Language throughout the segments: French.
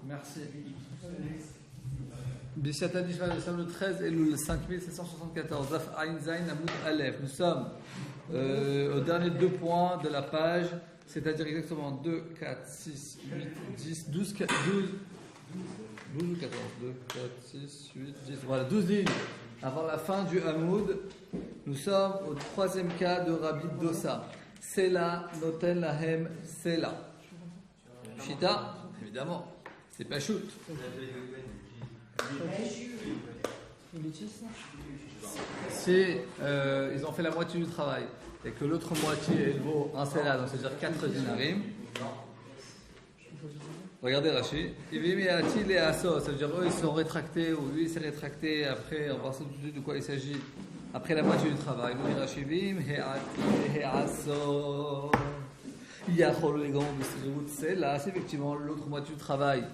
Merci. Bishata Dishvan, nous sommes le 13 et le 5774. Daf Ain Zain Amoud Aleph. Nous sommes au dernier deux points de la page, c'est-à-dire exactement 2, 4, 6, 8, 10, 12 ou 14. 2, 4, 6, 8, 10. Voilà, 12 lignes avant la fin du Hamoud. Nous sommes au troisième cas de Rabbi Dossa. Sela Noten Lahem Sela. Shita, évidemment, c'est pas shoot. Si ils ont fait la moitié du travail et que l'autre moitié elle vaut un sela, donc c'est-à-dire 4 dinarim. Regardez Rashi. Ça veut dire eux ils sont rétractés ou lui il s'est rétracté. Après on va voir tout de suite de quoi il s'agit. Après la moitié du travail. Nous Rashi vim he'aso. C'est là, c'est effectivement l'autre moitié du travail.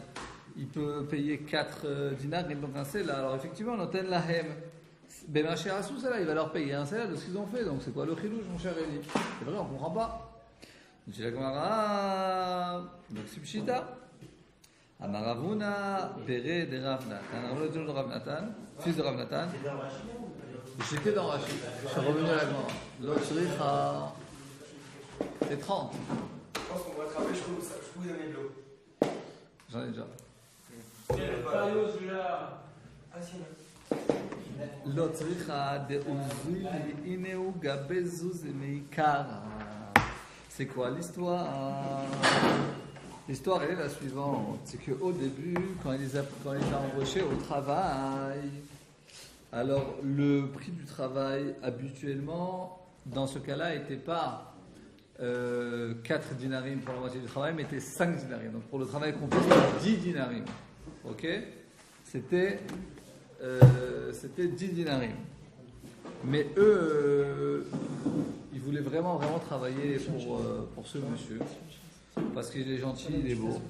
Il peut payer 4 dinars, donc un sela. Alors effectivement, on entend la hem. Ben ma chère Assou, c'est là, il va leur payer un sela de ce qu'ils ont fait. Donc c'est quoi le chilouche, mon cher Eli? C'est vrai, on ne comprend pas. Donc la Gemara, donc Subshita. Amaravuna, Pere de Rav Natan. de Rav Natan, fils de Rav Natan. J'étais dans Rashi. Je suis revenu à la Gemara. L'autre richa. C'est 30. Je pense qu'on va attraper, je peux vous donner de l'eau. J'en ai déjà. L'autre richa de Uzul Ineu Gabezuz Meikara. C'est quoi l'histoire? L'histoire elle est la suivante. C'est qu'au début, quand il les a embauchés au travail, alors le prix du travail habituellement, dans ce cas-là, n'était pas 4 dinarim pour la moitié du travail, mais était 5 dinarim. Donc pour le travail complet, c'était 10 dinarim. Ok? C'était 10 dinarim. Mais eux, ils voulaient vraiment travailler pour ce monsieur. Parce qu'il est gentil, il est beau.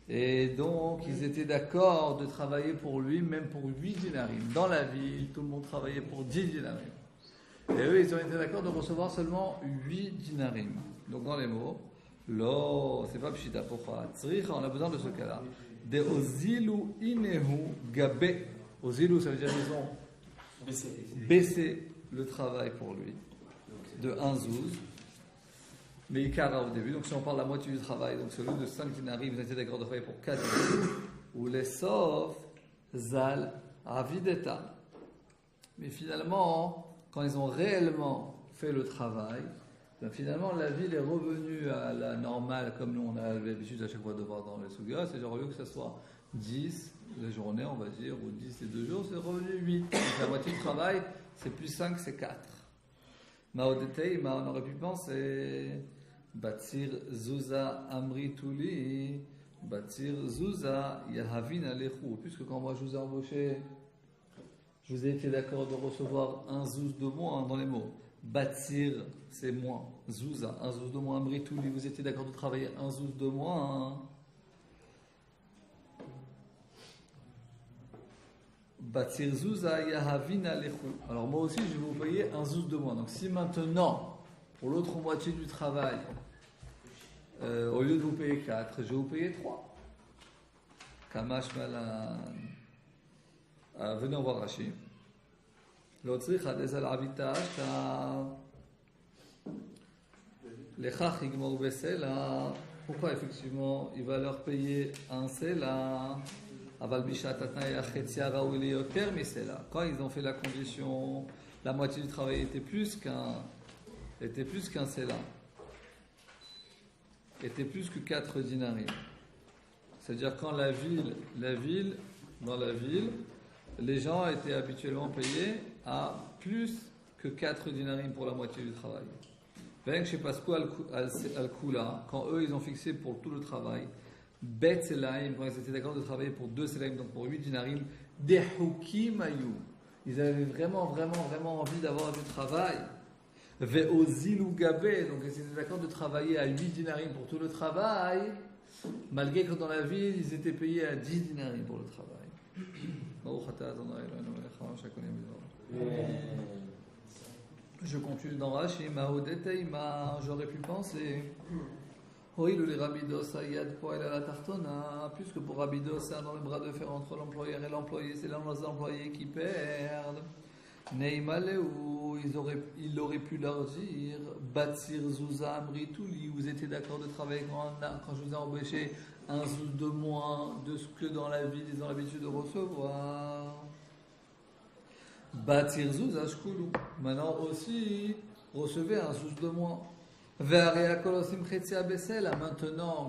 Et donc, ils étaient d'accord de travailler pour lui, même pour 8 dinarim. Dans la ville, tout le monde travaillait pour 10 dinarim. Et eux, ils ont été d'accord de recevoir seulement 8 dinarim. Donc, dans les mots, lo, c'est pas pshita, pourquoi? Tzricha, on a besoin de ce cas-là. De ozilu inehu gabe. Ozilu, ça veut dire qu'ils ont baissé le travail pour lui de 1 zouz. Mais Ikara au début, donc si on parle de la moitié du travail, donc celui de 5 dinarim, vous étiez d'accord de travailler pour 4 dinarim. Ou les sauf zal avideta. Mais finalement, quand ils ont réellement fait le travail, ben finalement la ville est revenue à la normale comme nous on a l'habitude à chaque fois de voir dans les sugas, c'est-à-dire au lieu que ce soit 10 la journée on va dire, ou 10 les 2 jours, c'est revenu 8. Donc la moitié du travail, c'est plus 5, c'est 4. Maodetei, on aurait pu penser Batsir Zuza Amri Tuli, Batsir Zuza Yahavin Alechu, puisque quand moi je vous ai embauché, je vous ai été d'accord de recevoir un zouz de moins dans les mots. Batsir, c'est moins. Zouza, un zouz de moins. Amri Tuli, vous étiez d'accord de travailler un zouz de moins. Batsir Zouza Yahavin Alechu. Alors moi aussi, je vais vous payer un zouz de moins. Donc si maintenant, pour l'autre moitié du travail, au lieu de vous payer 4, je vais vous payer 3. Kamash Malan. Venez en voir Rashi. L'autricha des al-avitage, l'echach igmor besela. Pourquoi effectivement il va leur payer un sela? Aval bishat atnai achetia ou ilioter misela. Quand ils ont fait la condition, la moitié du travail était plus qu'un sela. Était plus que 4 dinarim. C'est-à-dire quand dans la ville, les gens étaient habituellement payés à plus que 4 dinarim pour la moitié du travail. Venk chez Pasco al-Kula, quand eux ils ont fixé pour tout le travail, Bet Selaim, quand ils étaient d'accord de travailler pour 2 Selaim, donc pour 8 dinarim, Dehukim Ayou. Ils avaient vraiment envie d'avoir du travail. Ve'ozilu Gabe, donc ils étaient d'accord de travailler à 8 dinarim pour tout le travail, malgré que dans la ville ils étaient payés à 10 dinarim pour le travail. Je continue dans Rashi, j'aurais pu penser Oui, le Rabidos, Ayad, Poel à la Tartona, puisque pour Rabidos, c'est dans le bras de fer entre l'employeur et l'employé, c'est les employés qui perdent. Neymale, où il aurait pu leur dire Batsir Zouza Amritouli, vous étiez d'accord de travailler quand je vous ai embauché un zouz de moins de ce que dans la vie ils ont l'habitude de recevoir. Batsir Zouza Shkoulou. Maintenant aussi, recevez un zouz de moins. Maintenant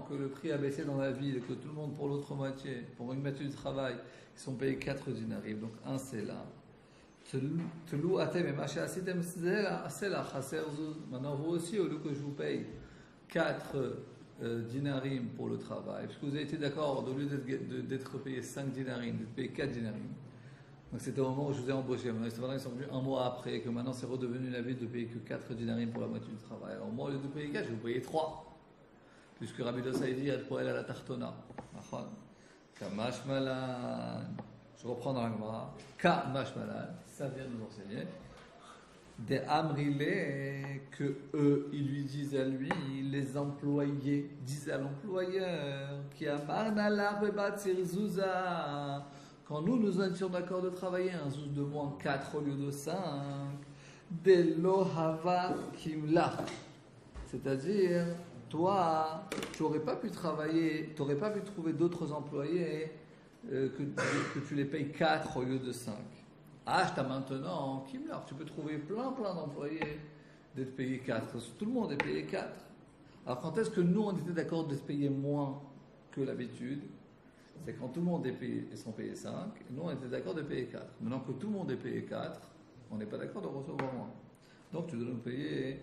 que le prix a baissé dans la ville et que tout le monde pour l'autre moitié, pour une moitié du travail, ils sont payés 4 dinarim, donc un c'est là. Maintenant vous aussi, au lieu que je vous paye 4 dinarim pour le travail, parce que vous avez été d'accord, au lieu d'être payé 5 dinarim, d'être payé 4 dinarim. Donc c'était au moment où je vous ai embauché. Maintenant ils sont venus un mois après, que maintenant c'est redevenu la vie de payer que 4 dinarim pour la moitié du travail. Alors moi, au lieu de payer 4, je vais vous payer 3. Puisque Rabbi Dos a dit, pour elle à la tartona. Kamash malan. Je reprends dans la Gemara. Kamash malan. Ça vient nous enseigner. Des amrilés, que eux, ils lui disent à lui, les employés disent à l'employeur, qui a marnala bebatzir zouza. Quand nous étions d'accord de travailler un zouz de moins 4 au lieu de 5, de lohava kimla. C'est-à-dire, toi, tu n'aurais pas pu travailler, tu n'aurais pas pu trouver d'autres employés que tu les payes 4 au lieu de 5. Ah, je t'ai maintenant, kimla, tu peux trouver plein d'employés d'être payés 4. Tout le monde est payé 4. Alors quand est-ce que nous, on était d'accord de se payer moins que l'habitude? C'est quand tout le monde est payé, ils sont payés 5, et nous on était d'accord de payer 4. Maintenant que tout le monde est payé 4, on n'est pas d'accord de recevoir moins. Donc tu dois nous payer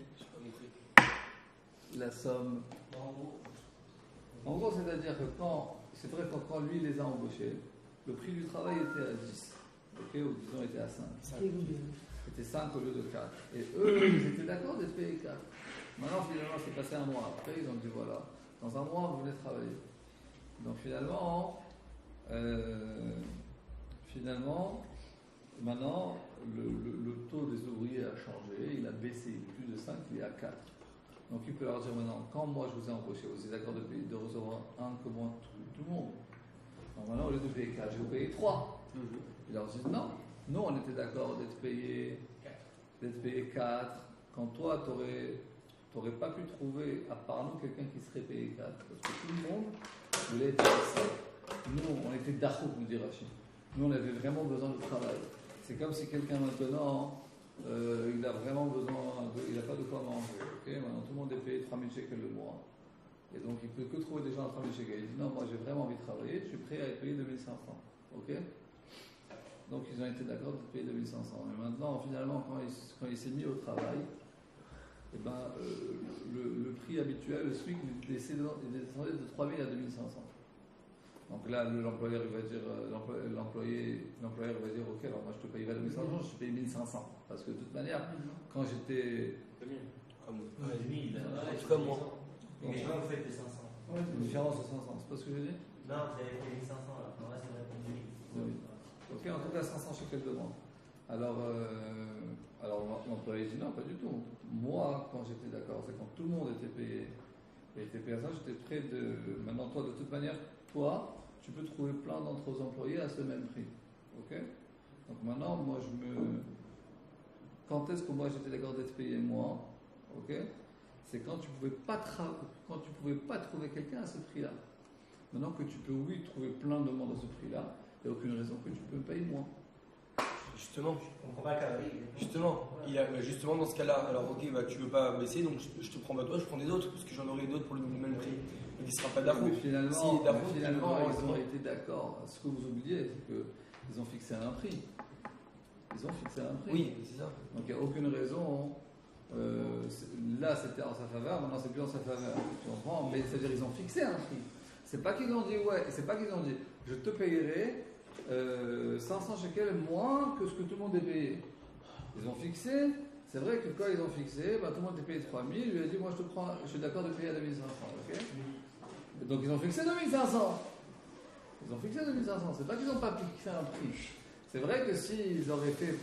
la somme. En gros, c'est-à-dire que c'est vrai que quand lui les a embauchés, le prix du travail était à 10, ok, ou disons était à 5. C'était 5 au lieu de 4. Et eux, ils étaient d'accord d'être payés 4. Maintenant, finalement, c'est passé un mois après, ils ont dit voilà, dans un mois, vous venez travailler. Donc finalement, maintenant, le taux des ouvriers a changé, il a baissé, il est plus de 5, il est à 4. Donc il peut leur dire maintenant, quand moi je vous ai embauché, vous êtes d'accord de recevoir un que moi tout le monde. Donc maintenant, au lieu de payer 4, je vais vous payer 3. Ils leur disent non, nous on était d'accord d'être payé 4, quand toi tu n'aurais pas pu trouver, à part nous, quelqu'un qui serait payé 4. Parce que tout le monde voulait être 5. Nous, on était d'Achouk, nous dit Rachid. Nous, on avait vraiment besoin de travail. C'est comme si quelqu'un maintenant, il a vraiment besoin, il n'a pas de quoi manger. Okay, maintenant, tout le monde est payé 3000 shekels le mois. Et donc, il ne peut que trouver des gens à 3000 shekels. Il dit non, moi j'ai vraiment envie de travailler, je suis prêt à être payé 2500. Ok? Donc, ils ont été d'accord de payer 2500. Mais maintenant, finalement, quand il s'est mis au travail, eh ben, le prix habituel, le SMIC, il est descendu de 3000 à 2500. Donc là, l'employeur il va dire, l'employeur va dire, ok, alors moi je te paye 2500, je te paye 1500. Parce que de toute manière, quand j'étais... 2000. Comme 2000. En tout cas, moi. Mais quand vous faites les 500. Une différence de 500, c'est pas ce que je dis? Non, vous avez fait 1500 là. Non, là c'est vrai pour 2000. Ok, en tout cas 500 shekels de moins. Alors l'employé dit non, pas du tout. Moi, quand j'étais d'accord, c'est quand tout le monde était payé à ça, j'étais prêt de... Maintenant, toi, de toute manière, toi, tu peux trouver plein d'autres employés à ce même prix. Ok? Donc maintenant, moi, quand est-ce que moi j'étais d'accord d'être payé moi? Ok? C'est quand tu pouvais pas trouver quelqu'un à ce prix-là. Maintenant que tu peux, oui, trouver plein de monde à ce prix-là, il n'y a aucune raison que tu peux me payer moins. Justement, On comprend pas qu'à justement dans ce cas-là, alors ok, bah, tu veux pas baisser, donc je te prends pas toi, je prends des autres, parce que j'en aurai d'autres pour le même prix. Mais il ne sera pas d'Arrouf. Mais finalement, Si, ils ont été d'accord. Ce que vous oubliez, c'est qu'ils ont fixé un prix. Oui, c'est ça. Donc il n'y a aucune raison. Là, c'était en sa faveur, maintenant c'est plus en sa faveur. Tu comprends? Mais c'est-à-dire qu'ils ont fixé un prix. C'est pas qu'ils ont dit je te payerai 500 shekels moins que ce que tout le monde est payé. Ils ont fixé. C'est vrai que quand ils ont fixé, tout le monde est payé 3000. Il lui a dit moi je suis d'accord de payer à 2500. Okay? Donc ils ont fixé 2500. C'est pas qu'ils n'ont pas fixé un prix. C'est vrai que s'ils auraient fait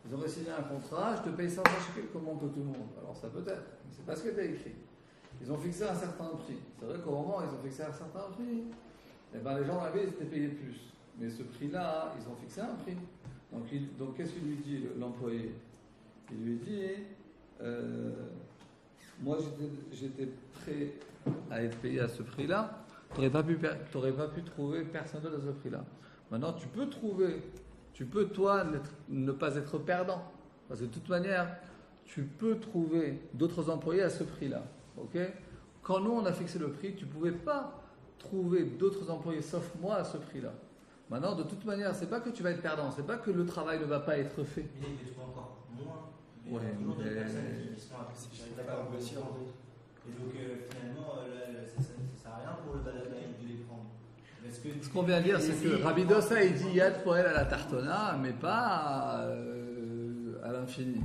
ils auraient signé un contrat, je te paye 500 shekels comme monte tout le monde. Alors ça peut être, mais c'est pas ce que tu as écrit. ils ont fixé un certain prix. C'est vrai qu'au moment où ils ont fixé un certain prix, eh ben, les gens dans la ville étaient payés plus. Mais ce prix-là, ils ont fixé un prix. Donc qu'est-ce qu'il lui dit, l'employé? Il lui dit, moi j'étais prêt à être payé à ce prix-là, tu n'aurais pas pu trouver personne d'autre à ce prix-là. Maintenant, tu peux toi ne pas être perdant. Parce que de toute manière, tu peux trouver d'autres employés à ce prix-là. Okay? Quand nous, on a fixé le prix, tu ne pouvais pas trouver d'autres employés sauf moi à ce prix-là. Maintenant, de toute manière, c'est pas que tu vas être perdant, c'est pas que le travail ne va pas être fait. Mais il peut trouver encore moins. Ouais, il y a toujours des mais- personnes qui sont à d'accord avec ça. Et donc finalement, ça ne sert à rien pour le baladaï de les prendre. Parce que Ce qu'on vient de dire, c'est que Rabbi Dossa, il dit Yad Poel à la Tartona, mais pas à l'infini.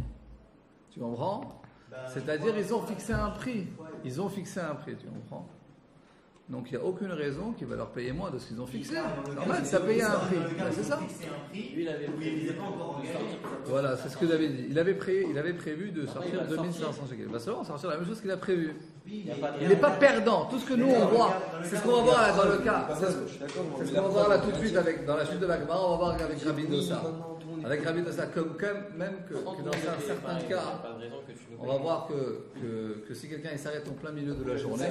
Tu comprends? C'est-à-dire, ils ont fixé un prix. Ils ont fixé un prix, tu comprends? Donc, il n'y a aucune raison qu'ils va leur payer moins de ce qu'ils ont fixé. Normal, ça payait un prix. Ben, c'est ça. Lui, il avait n'était pas encore engagé. Voilà, c'est ce que j'avais dit. Il avait prévu de sortir 2500 shekels. Ben, c'est bon, sortir la même chose qu'il a prévu. Il n'est pas perdant. Tout ce que nous, on voit, c'est ce qu'on va voir là dans le cas. C'est ce qu'on va voir là tout de suite dans la chute de la Gemara. On va voir avec Rabbi Dossa. Avec Rabbi Dossa, même que dans certains cas, on va voir que si quelqu'un il s'arrête en plein milieu de la journée,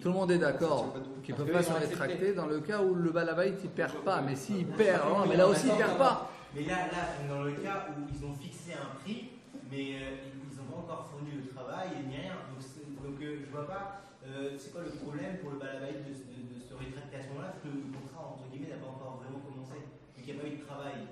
tout le monde est d'accord qu'il ne peut pas se rétracter dans le cas où le balabait il perd pas. Mais s'il perd, mais là aussi il perd pas. Mais là, dans le cas où ils ont fixé un prix, mais ils n'ont pas encore fourni le travail et ni rien. Donc je vois pas, c'est quoi le problème pour le balabait de ce rétractation-là, parce que le contrat entre guillemets n'a pas encore vraiment commencé, donc il n'y a pas eu de travail.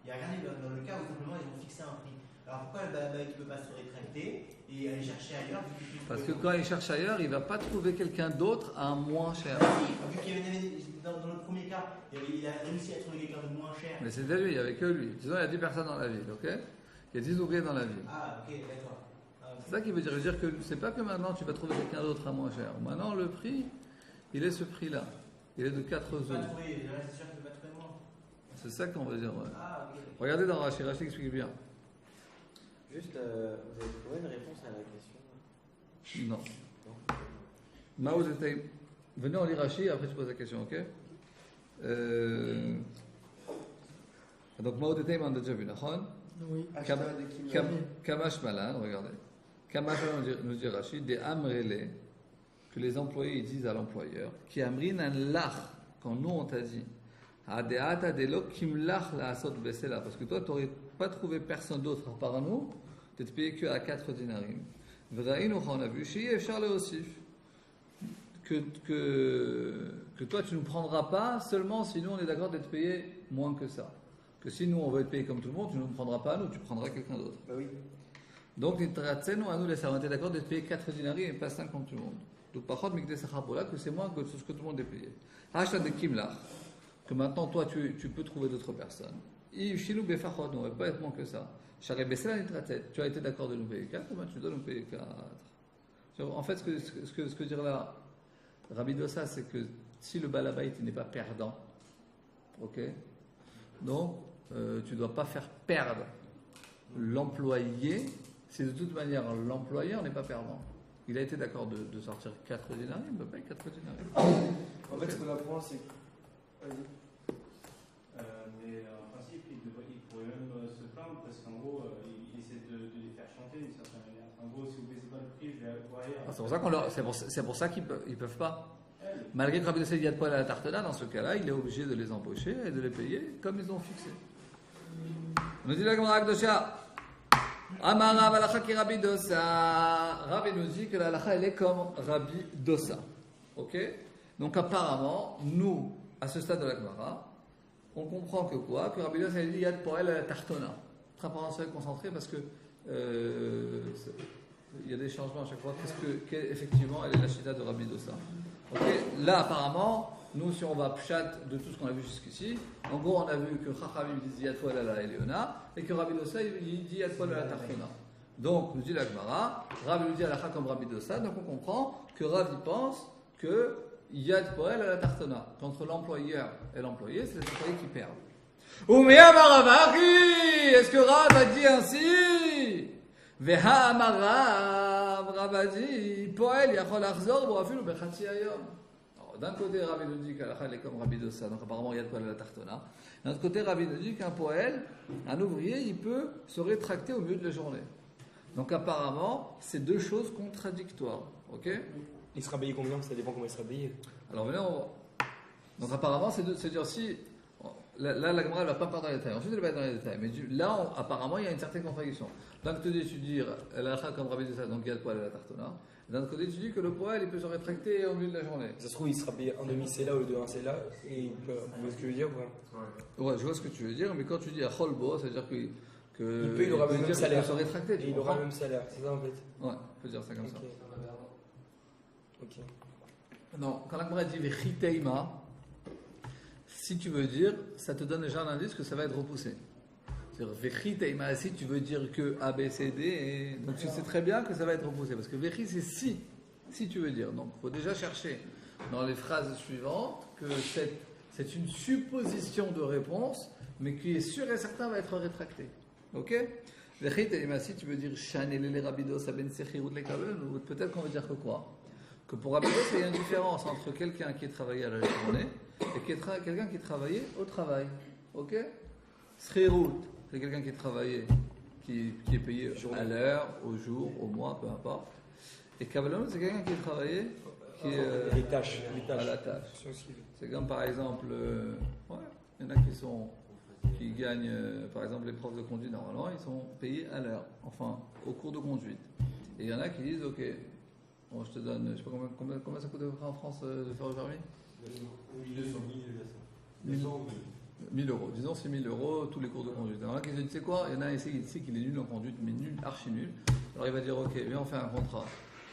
Il n'y a rien eu dans le cas où simplement ils ont fixé un prix. Alors pourquoi le balabait ne peut pas se rétracter et aller chercher ailleurs? Parce que quand il cherche ailleurs, il ne va pas trouver quelqu'un d'autre à un moins cher. Vu qu'il y avait dans le premier cas, il a réussi à trouver quelqu'un de moins cher. Mais c'était lui, il n'y avait que lui. Disons, il y a 10 personnes dans la ville, ok? Il y a 10 ouvriers dans la ville. Ah, ok, d'accord. C'est ça qui veut dire. Je veux dire que c'est pas que maintenant tu vas trouver quelqu'un d'autre à moins cher. Maintenant, le prix, il est ce prix-là. Il est de 4 euros. C'est sûr que je vais pas trouver moins. C'est ça qu'on veut dire, ouais. Ah, ok. Regardez dans Rashi, Rashi explique bien. Juste, vous avez trouvé une réponse à la question? Non. Mao était. Venez, on lit Rashi, après tu poses la question, ok? Donc, Mao était, on a déjà vu, d'accord? Oui. Kamash Malan, regardez. Kamash Malan nous dit Rashi, des amrele, que les employés ils disent à l'employeur, qui amrin an lach, quand nous on t'a dit, adeata de lo kim lach la asot besela, parce que toi tu n'aurais pas trouvé personne d'autre à part nous, tu te payé que à 4 dinarim. V'raïnu, on a vu, chez Efchar le Osif, que toi tu ne nous prendras pas seulement si nous on est d'accord d'être payé moins que ça. Que si nous on veut être payé comme tout le monde, tu ne nous prendras pas à nous, tu prendras quelqu'un d'autre. Bah oui. Donc, nous, à nous, les servants étaient d'accord d'être payés 4 dinari et pas 5 comme tout le monde. Donc, par contre, que c'est moins que ce que tout le monde est payé. Hashtag de Kimlar, que maintenant, toi, tu peux trouver d'autres personnes. Yves Befachot, on ne va pas être moins que ça. Tu as été d'accord de nous payer 4, ben tu dois nous payer 4. En fait, ce que dire là, Rabbi Dossa, c'est que si le balabait n'est pas perdant, ok, donc tu ne dois pas faire perdre l'employé, si de toute manière l'employeur n'est pas perdant. Il a été d'accord de sortir 4 dinars, il ne peut pas 4 dinars. En fait, ce qu'on apprend, c'est que. Vas-y. Mais en principe, il pourrait même se plaindre parce qu'en gros, il essaie de les faire chanter d'une certaine manière. En gros, si vous ne baissez pas le prix, je vais aller voir ailleurs. C'est pour ça c'est pour ça qu'ils peuvent pas. Malgré que Rabbi Dossa y a de poil à la tartana, dans ce cas-là, il est obligé de les embaucher et de les payer comme ils ont fixé. On nous dit la Gemara Akdosha. Amar Rav Halacha ki Rabbi Dossa. Rabbi nous dit que la Halacha elle est comme Rabbi Dossa. Ok? Donc apparemment, nous, à ce stade de la Gemara, on comprend que quoi? Que Rabbi Dossa il dit Yad Poel à la tartana. Très important, soyez concentrés parce que il y a des changements à chaque fois. Effectivement, elle est la chita de Rabbi Dossa. Okay. Là, apparemment, nous, si on va pshat de tout ce qu'on a vu jusqu'ici, en gros, on a vu que Chachamim dit Yad Poel à la Eliona et que Rabbi Dossa il dit Yad Poel à la Tartona. Donc, nous dit la Gemara, Rav nous dit Halacha comme Rabbi Dossa, donc on comprend que Rav il pense que Yad Poel à la Tartona. Qu'entre l'employeur et l'employé, c'est les employés qui perdent. Oumea Maravaki, est-ce que Rav a dit ainsi? Veha Amarav, Ravadi, Poel, Yachol Achzor, Boafil, Bechatsi Ayom. D'un côté, Rabbi nous dit qu'Alakha est comme Rabbi Dossa, donc apparemment il y a de quoi aller à la Tartona. D'un autre côté, Rabbi nous dit qu'un poël, un ouvrier, il peut se rétracter au milieu de la journée. Donc apparemment, c'est deux choses contradictoires. Ok ? Il sera payé combien? Ça dépend comment il sera payé. Alors maintenant, donc apparemment, c'est-à-dire si. Là, la Gemara ne va pas parler dans les détails. Ensuite, elle va être dans les détails. Mais là, apparemment, il y a une certaine contradiction. D'un côté, tu dis, Alakha comme Rabbi Dossa, donc il y a de quoi aller à la Tartona. D'un autre côté, tu dis que le poël, il peut se rétracter au milieu de la journée. Ça se trouve, il sera payé un demi-cella au lieu de un cella. Et il peut. Vous voyez ce que je veux dire? Ouais, je vois ce que tu veux dire, mais quand tu dis à Cholbo, c'est-à-dire que. Il peut, il aura le même salaire. Se rétracter, Et il aura le même salaire, c'est ça en fait? Ouais, on peut dire ça comme ça. Ok. Non, quand la Gemara dit Vechiteima, si tu veux dire, ça te donne déjà un indice que ça va être repoussé. C'est-à-dire Vechiteima, si tu veux dire que A, B, C, D, et... donc tu sais très bien que ça va être repoussé. Parce que Vechi, c'est si tu veux dire. Donc il faut déjà chercher dans les phrases suivantes que c'est une supposition de réponse, mais qui est sûr et certain va être rétractée. Ok? Si tu veux dire Chanel Rabidos Ben Sechirut le Kabel, ou peut-être qu'on veut dire que quoi? Que pour Rabidos, il y a une différence entre quelqu'un qui est travaillé à la journée et quelqu'un qui est travaillé au travail. Ok? Sechirut, c'est quelqu'un qui est travaillé, qui est payé à l'heure, au jour, au mois, peu importe. Et Kabbalah, c'est quelqu'un qui est travaillé qui est les tâches. à la tâche. C'est comme par exemple, il y en a qui gagnent, par exemple les profs de conduite, normalement, ils sont payés à l'heure, enfin au cours de conduite. Et il y en a qui disent, ok, bon, je te donne, je sais pas combien ça coûte en France de faire le permis 1000 euros. Disons c'est 1000 euros tous les cours de conduite. Alors là, qui se dit, tu sais quoi, il y en a un ici qui est nul en conduite, mais nul, archi nul. Alors il va dire, ok, viens on fait un contrat.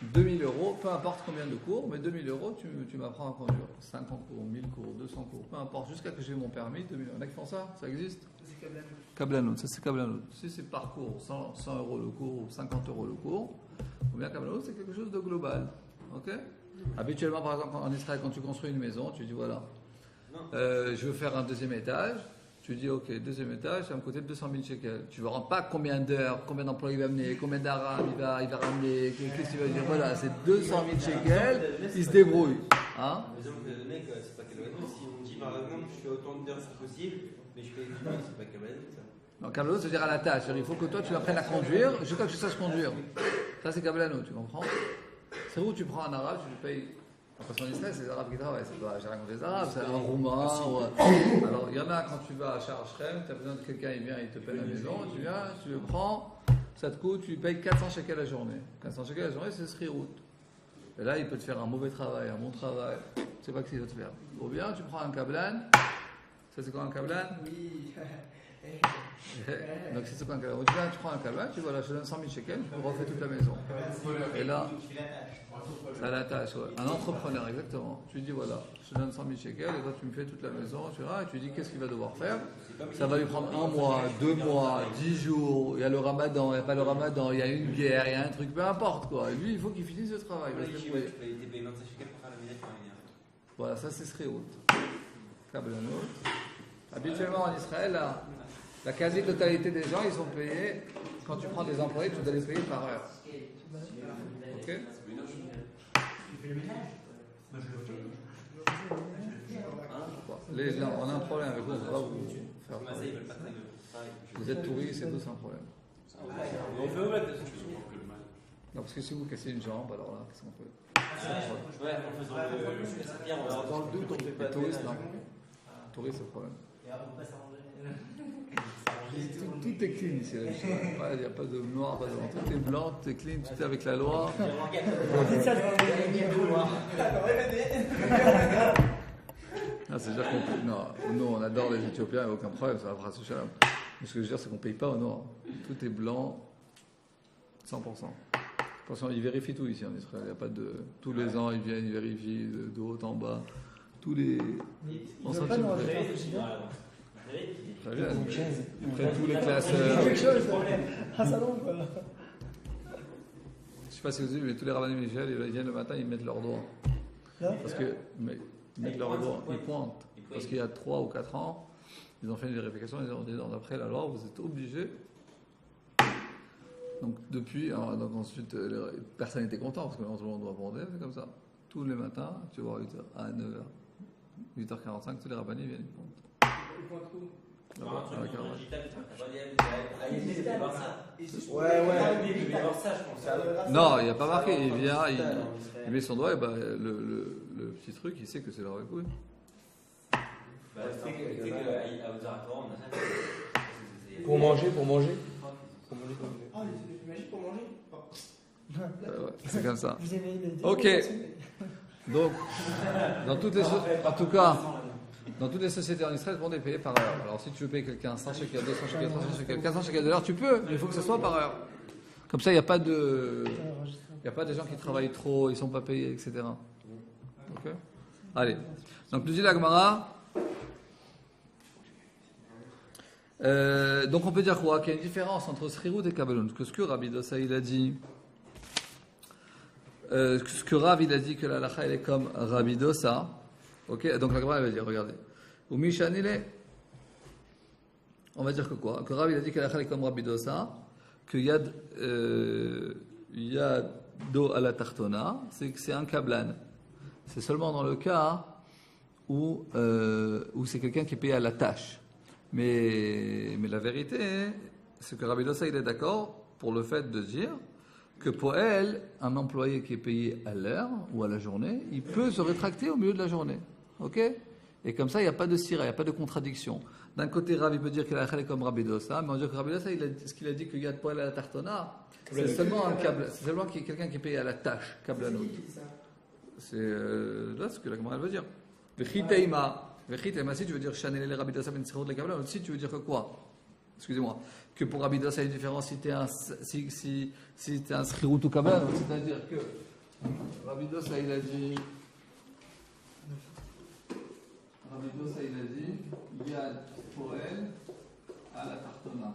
2000 euros, peu importe combien de cours, mais 2000 euros, tu m'apprends à conduire. 50 cours, 1000 cours, 200 cours, peu importe, jusqu'à que j'ai mon permis. 2000. Il y en a qui font ça existe. C'est Kablanout, ça c'est Kablanout. Si c'est par cours, 100 euros le cours ou 50 euros le cours, ou bien Kablanout, c'est quelque chose de global. Ok? Habituellement, par exemple, en Israël, quand tu construis une maison, tu dis voilà, je veux faire un deuxième étage. Tu dis, ok, deuxième étage, ça va me coûter 200 000 shekels. Tu ne verras pas combien d'heures, combien d'employés il va amener, combien d'arabes il va ramener, qu'est-ce qu'il va dire. Voilà, c'est 200 000 shekels, il se débrouille. Hein? L'exemple que le mec, c'est pas Kabbalah. Si on dit par exemple, je fais autant d'heures si possible, mais je fais 10 000, c'est pas Kabbalah, ça. Non, Kabbalah, c'est-à-dire à la tâche. Il faut que toi, tu apprennes à conduire jusqu'à que tu saches conduire. Ça, c'est Kabbalah, tu comprends? C'est où tu prends un arabe, tu lui payes. Parce qu'en Israël, c'est les Arabes qui travaillent, c'est pas j'ai rien contre les Arabes, c'est un Roumain. Alors, il y en a quand tu vas à Sharm, tu as besoin de quelqu'un, il vient, il te paye la maison, tu viens, tu le prends, ça te coûte, tu lui payes 400 shekels la journée. 400 shekels la journée, c'est Sri-Rout. Et là, il peut te faire un mauvais travail, un bon travail, tu sais pas ce qu'il va te faire. Ou bien, tu prends un kablan, ça c'est quoi un kablan? Oui. Donc, c'est quoi un kablan? Tu prends un kablan, tu vois, là, je te donne 100 000 shekels, tu refais toute la maison. Et là, c'est à la tâche, ouais. Un entrepreneur, exactement. Tu dis voilà, je te donne 100 000 shekels et toi tu me fais toute la maison, tu vois, et tu dis qu'est-ce qu'il va devoir faire. Ça va lui prendre 1 mois, 2 mois, 10 jours, il y a le ramadan, il n'y a pas le ramadan, il y a une guerre, il y a un truc, peu importe quoi. Et lui, il faut qu'il finisse le travail. Tu payes 25 shekels pour faire la minette. Voilà, ça c'est Sri-Rout. Kabbalah. Habituellement en Israël, la quasi-totalité des gens, ils sont payés, quand tu prends des employés, tu dois les payer par heure. Ok? On a un problème avec vous, on ne peut pas vous faire parler. Vous êtes touristes, c'est tout, c'est un problème. On fait ouvert, Non, parce que si vous cassez une jambe, alors là, qu'est-ce qu'on peut? Ouais, en faisant Dans le doute, on fait pas Les touristes, non. Touristes, c'est le problème. Tout est clean ici. Il n'y a pas de noir, pas de blanc. Tout est blanc, tout est clean, tout est avec la loi. Ah, c'est-à-dire qu'on non, nous on adore les Éthiopiens, il n'y a aucun problème, ça va faire ce chaleur. Mais ce que je veux dire, c'est qu'on ne paye pas au noir. Tout est blanc, 100%. Attention, ils vérifient tout ici en Israël. Il n'y a pas de. Tous les ans, ils viennent, ils vérifient de haut en bas. Tous les. On s'en tient près. Très bien. Ils prennent tous les classeurs. Je ne sais pas si vous avez vu, mais tous les rabbinim Michel, ils viennent le matin, ils mettent leurs doigts. Parce que. Ils mettent leurs doigts, ils pointent. Parce qu'il y a 3 ou 4 ans, ils ont fait une vérification, ils ont dit, d'après la loi, vous êtes obligés. Donc depuis, alors, donc ensuite, personne n'était content parce que tout le monde doit aborder, c'est comme ça. Tous les matins, tu vois, 8h à 9h, 8h45, tous les rabbinis viennent. Ils pointent où? Là-bas, à la caravane. Non, il n'y a pas marqué. Il vient, il met son doigt et le petit truc, il sait que c'est leur écoute. Pour manger. Ah, c'est magique pour manger. Ouais, c'est comme ça. Ok. Donc, dans toutes les en tout cas, dans toutes les sociétés en Israël, on est payé par heure. Alors, si tu veux payer quelqu'un 100 shekels, 200 shekels, 300 shekels, 400 shekels de l'heure, tu peux, mais il faut que ce soit par heure. Comme ça, il n'y a pas de gens qui travaillent trop, ils ne sont pas payés, etc. Ok. Allez. Donc, nous dit la Gemara. Donc on peut dire quoi? Qu'il y a une différence entre Srirut et Kabbalon. Que ce que Rabbi Dossa il a dit, ce que Rav il a dit que la halakha elle est comme Rabbi Dossa. Ok, donc la Gemara elle va dire, regardez. Ou Mishanile, on va dire que quoi? Que Rav il a dit que la halakha est comme Rabbi Dossa, que Yado à la Tartona, c'est que c'est un kablan. C'est seulement dans le cas où c'est quelqu'un qui est payé à la tâche. Mais la vérité, c'est que Rabbi Dossa il est d'accord pour le fait de dire que pour elle, un employé qui est payé à l'heure ou à la journée, il peut se rétracter au milieu de la journée. Ok? Et comme ça, il n'y a pas de sira, il n'y a pas de contradiction. D'un côté, Rav il peut dire qu'il a comme Rabbi Dossa, mais on dit que Rabbi Dossa, ce qu'il a dit qu'il y a de poêle à la tartona, c'est seulement un câble, c'est seulement quelqu'un qui est payé à la tâche, kablanot. C'est là ce que la Gemara veut dire. Vechiteima, si tu veux dire Chanel Rabbi Dossa ben Srirut le kablanot, si tu veux dire que quoi? Excusez-moi, que pour Rabbi Dossa, il y a une différence si tu es un Srirut ou kablanot, c'est-à-dire que Rabbi Dossa il a dit. Rabbi Dossa il a dit Yad Poel à la Tartona.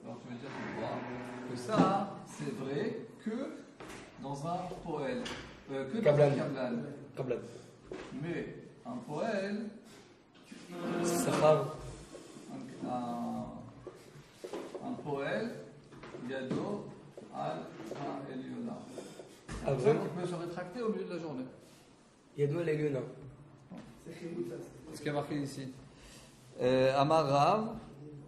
Alors tu veux dire quoi? Que ça, c'est vrai que dans un Poel, que dans Kablan. un Kablan. Mais un Poel, un Poel, Yado al Eliona. Ah, Un vraiment? qui peut se rétracter au milieu de la journée. Yado al Eliona. Ce qui est marqué ici. Amar Rav,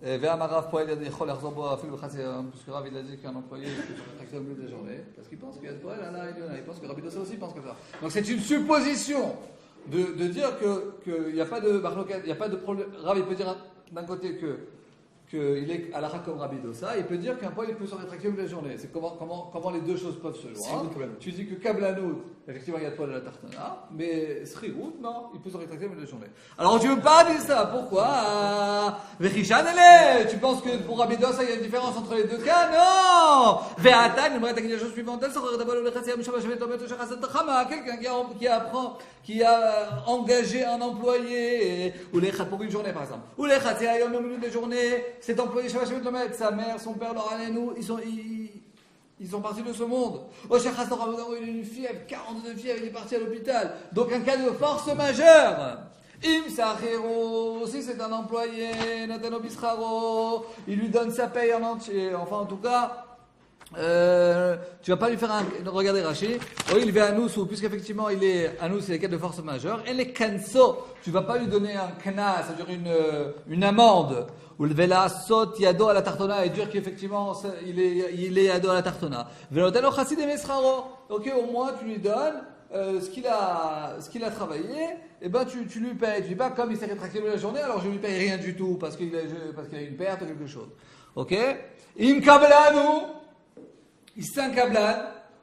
Ve'amar Rav Poel Yadichol Yarzor Bo Afil B'Chatzi, puisque Rav il a dit qu'un employé peut se rétracter au milieu de la journée, parce qu'il pense qu'il y a de Poel à la Eliona, il pense que Rabbi Dossa aussi pense comme ça. Donc c'est une supposition de dire qu'il n'y a pas de marloquette, il n'y a pas de problème. Rav il peut dire d'un côté qu'il est à la comme Rabbi Dossa, il peut dire qu'un poil il peut se rétracter au milieu de la journée. C'est comment les deux choses peuvent se joindre. Tu dis que Kablanut, effectivement il y a de poil à la tartana, mais Srirut, non, il peut se rétracter au milieu de la journée. Alors tu veux pas dire ça, pourquoi? Vechishanele, tu penses que pour Rabbi Dossa il y a une différence entre les deux cas? Non. Ve'atan, j'aimerais t'inquiéter la chose suivante, quelqu'un qui a engagé un employé, ou les pour une journée par exemple, ou les au milieu de la journée, cet employé, sa mère, son père, leur anénou, ils sont partis de ce monde. Il a une fièvre, 42 fièvres, il est parti à l'hôpital. Donc un cas de force majeure. Im Sachero, si c'est un employé, Natano Bisraro, il lui donne sa paye en entier. Enfin, en tout cas, tu vas pas lui faire un. Regardez Rachid. Oui, il va à nous, puisqu'effectivement il est à nous, c'est les cas de force majeure. Et les kanso, tu vas pas lui donner un knas, c'est-à-dire une amende. Ou le vela sot yado à la tartona et dire qu'effectivement il est yado à la tartona. Velotelo chassid et mesraro. Ok, au moins tu lui donnes ce qu'il a travaillé. Et ben tu lui payes. Tu dis pas comme il s'est rétracté la journée, alors je lui paye rien du tout parce qu'il a une perte ou quelque chose. Ok. Im kablanu. Il c'est un kablan.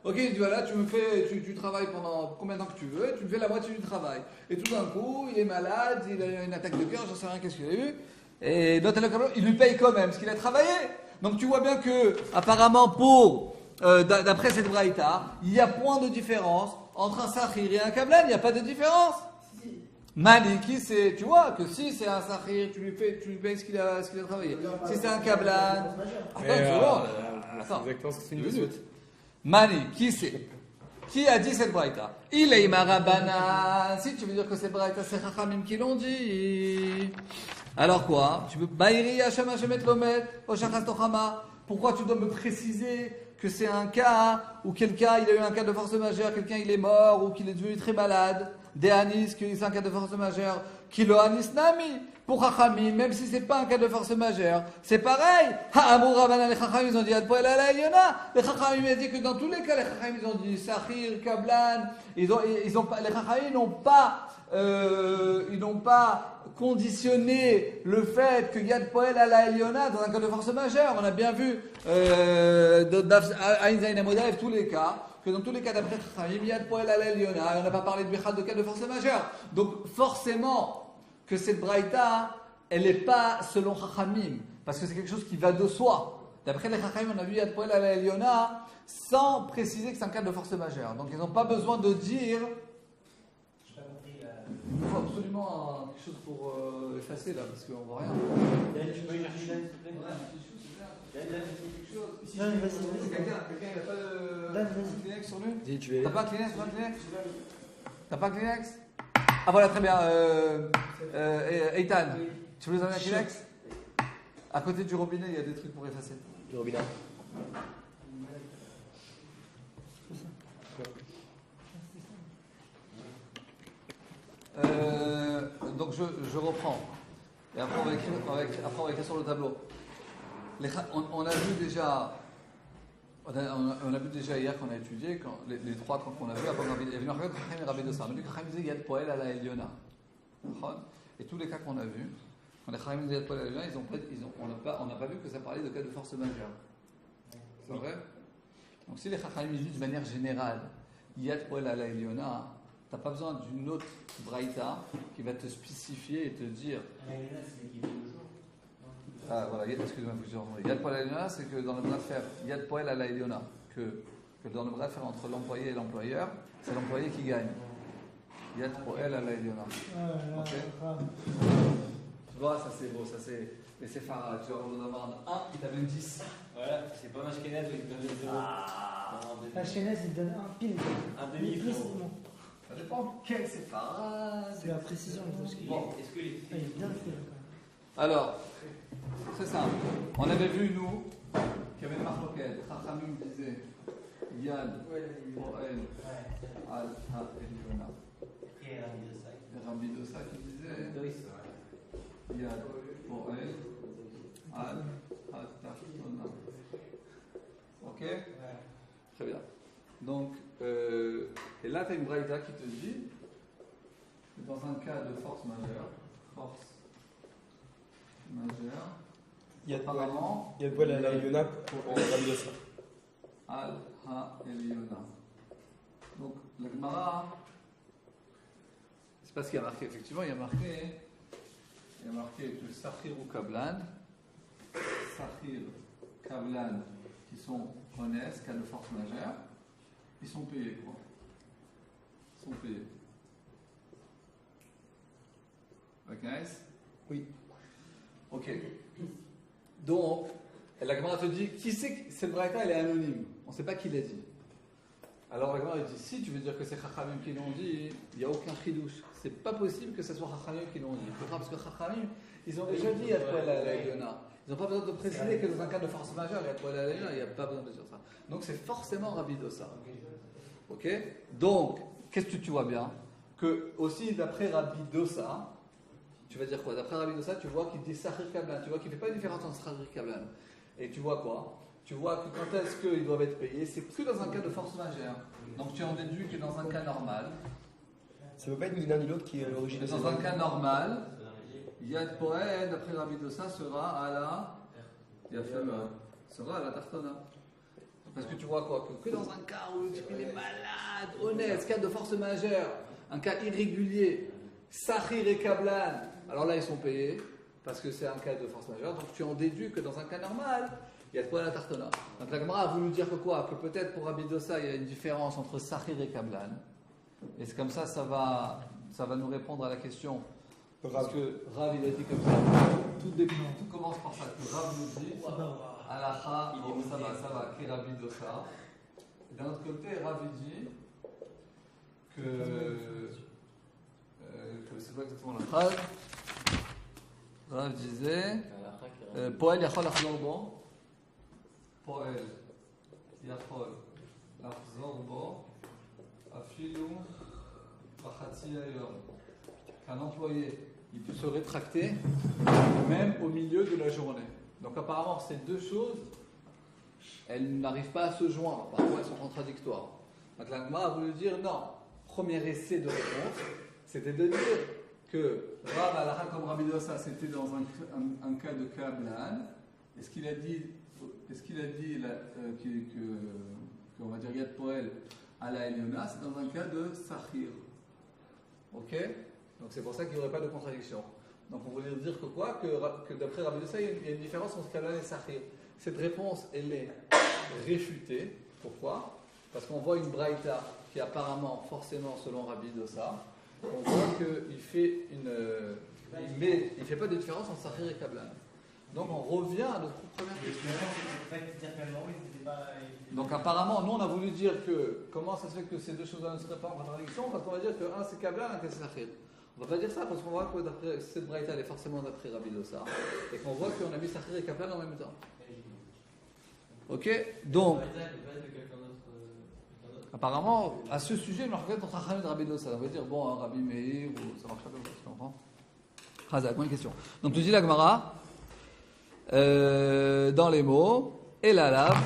Ok, il dit voilà, tu travailles pendant combien de temps que tu veux, tu me fais la moitié du travail. Et tout d'un coup, il est malade, il a une attaque de cœur, j'en sais rien qu'est-ce qu'il a eu. Et il lui paye quand même ce qu'il a travaillé. Donc tu vois bien que, apparemment, d'après cette braïta, il y a point de différence entre un sahir et un kablan, il n'y a pas de différence. Mali, qui c'est, tu vois, que si c'est un sahir, tu lui payes ce qu'il a travaillé. Si c'est un kablan, attends, c'est exactement ce que c'est une suite. Mani, qui c'est? Qui a dit cette braïta? Il est Imarabana. Si tu veux dire que cette braïta, c'est Chachamim qui l'ont dit. Alors quoi? Tu peux Baïri Hashem Hashemet Lomet, Oshachas Tochama. Pourquoi tu dois me préciser que c'est un cas où quelqu'un il a eu un cas de force majeure, quelqu'un il est mort ou qu'il est devenu très malade, des anis, que c'est un cas de force majeure, qui le anis nami pour Chachamim, même si c'est pas un cas de force majeure, c'est pareil. Ha'amur Rabbanan, les Chachamim ils ont dit Ad Poel ala Yona. Les Chachamim ils ont dit que dans tous les cas, les Chachamim ils ont dit Sachir, Kablan, les Chachamim ils n'ont pas conditionné le fait que Yad Poel ala Yona dans un cas de force majeure. On a bien vu Aïn Zayn Amodaev tous les cas. Que dans tous les cas d'après Chachamim, Yad Poel ala Yona, on n'a pas parlé de Bichad de cas de force majeure. Donc forcément que cette braïta, elle n'est pas selon Chachamim, parce que c'est quelque chose qui va de soi. D'après les Chachamim, on a vu Yad Poel ala Yona sans préciser que c'est un cas de force majeure. Donc ils n'ont pas besoin de dire. Il faut absolument quelque chose pour effacer là, parce qu'on voit rien. Tu peux y chercher une Quelqu'un il n'a pas de Kleenex sur lui? T'as pas de Kleenex? T'as pas de Kleenex? Ah voilà, très bien. Eitan, tu veux nous amener un Kleenex? À côté du robinet, il y a des trucs pour effacer. Du robinet. Donc je reprends. Et après on va écrire sur le tableau. On a vu déjà hier qu'on a étudié les trois qu'on a vu. Il y avait Chachamim et Rabbi Dosa. On a vu que Chachamim disait Yad Poel ala Eliona. Et tous les cas qu'on a vus, quand les Chachamim disaient Yad Poel ala Eliona, on n'a pas vu que ça parlait de cas de force majeure. C'est vrai? Donc si les Chachamim disent de manière générale Yad Poel ala Eliona, tu n'as pas besoin d'une autre braïta qui va te spécifier et te dire. Ah voilà, excusez-moi, Yad Poel ala Eliona, c'est que dans le bras de fer, Yad Poel ala Eliona, que dans le bras de fer entre l'employé et l'employeur, c'est l'employé qui gagne. Yad Poel ala Eliona. Ok. Tu vois, ça c'est beau, ça c'est. Mais c'est Farah, tu vois, on en avoir un qui t'amène 10. Voilà, c'est pas Mashkenaz qui donne 0. Mashkenaz il donne un pile. Un demi, précisément. Ça dépend quel c'est Farah. C'est la précision. Bon. Est-ce que les. Il est bien fait. Alors, c'est simple. On avait vu, nous, qu'il y avait une marloquette. Chachamim disait Yad Poel al ha-Eliona. Et Rabbi Dosa qui disait Yad Poel al ha-Tachtona. Ok? Très bien. Donc, et là, tu as une braïta qui te dit que dans un cas de force majeure, apparemment, Yad Poel ala Eliona pour Rabbi Dosa. Al ha-Eliona. Donc, la Gemara, c'est pas ce qu'il y a marqué. Effectivement, il y a marqué que Sachir ou Kablan, qui sont honnêtes, cas de force majeure, ils sont payés quoi? Ils sont payés. Ok, nice? Oui. Ok. Donc, la Gemara te dit, qui c'est que cette braïta, elle est anonyme. On ne sait pas qui l'a dit. Alors la Gemara dit, si tu veux dire que c'est Chachamim qui l'ont dit, il n'y a aucun chidouche. C'est pas possible que ce soit Chachamim qui l'ont dit. Pourquoi? Parce que Chachamim, ils ont déjà dit Yad Poel ala Eliona. Ils n'ont pas besoin de préciser que dans un cas de force majeure, Yad Poel ala Eliona, il n'y a pas besoin de dire ça. Donc c'est forcément Rabbi Dosa. Ok? Donc, qu'est-ce que tu vois bien? Que aussi d'après Rabbi Dosa, tu vas dire quoi? D'après Rabbi Dosa, tu vois qu'il dit Sachir Kablan. Tu vois qu'il ne fait pas une différence entre Sachir Kablan. Et tu vois quoi? Tu vois que quand est-ce qu'ils doivent être payés, c'est que dans un cas de force majeure. Donc tu en déduis que dans un cas normal. Ça ne peut pas être ni l'un ni l'autre qui est à l'origine de ça. Dans un cas normal, Yad Poel, d'après Rabbi Dosa, sera à la. Sera à la Tartona. Parce que tu vois quoi? Que dans un cas où il est malade, honnête, cas de force majeure, un cas irrégulier, Sachir et Kablan, alors là ils sont payés, parce que c'est un cas de force majeure, donc tu en déduis que dans un cas normal, il y a de quoi à la Tartona. Donc la Gemara a voulu dire que quoi? Que peut-être pour Rabbi Dosa, il y a une différence entre Sachir et Kablan. Et c'est comme ça, ça va nous répondre à la question. Parce que Rav, il a dit comme ça. Tout commence par ça. Que Rav nous dit, Alacha, ça va, qui est Rabbi Dosa. D'un autre côté, Rav dit que c'est pas exactement la phrase. Rav disait, Poel yachol achzor bo. פועל יכול לחזור בו אפילו בחצי היום. Qu'un employé, il peut se rétracter même au milieu de la journée. Donc apparemment, ces deux choses, elles n'arrivent pas à se joindre. Apparemment, elles sont contradictoires. Donc la Gemara a voulu dire non. Premier essai de réponse, c'était de dire que Rav Halacha comme Rabbi Dosa, c'était dans un cas de Kablan. Est-ce qu'il a dit qu'on va dire Yad Poel à la Eliona, c'est dans un cas de Sahir. Ok? Donc c'est pour ça qu'il n'y aurait pas de contradiction. Donc on voulait dire que quoi? Que d'après Rabbi Dosa, il y a une différence entre Kablan et Sahir. Cette réponse, elle est réfutée. Pourquoi? Parce qu'on voit une braïta qui apparemment, forcément, selon Rabbi Dosa, on voit qu'il fait il fait pas de différence entre Sahir et Kablan. Donc on revient à notre première question. Donc apparemment, nous on a voulu dire que comment ça se fait que ces deux choses-là ne seraient pas en contradiction, parce qu'on va dire que un c'est Kablan, un c'est Sahir. On ne va pas dire ça parce qu'on voit que d'après cette braïta, elle est forcément d'après Rabbi Dosa, et qu'on voit qu'on a mis Sahir et Kablan en même temps. Ok, donc apparemment, à ce sujet, il marque entre Chachamim et Rabbi Dosa. On va dire bon, Rabbi Meir, ou ça marche pas comme ça, tu comprends? Hazak, une question. Donc tu dis la Gemara dans les mots et la lave.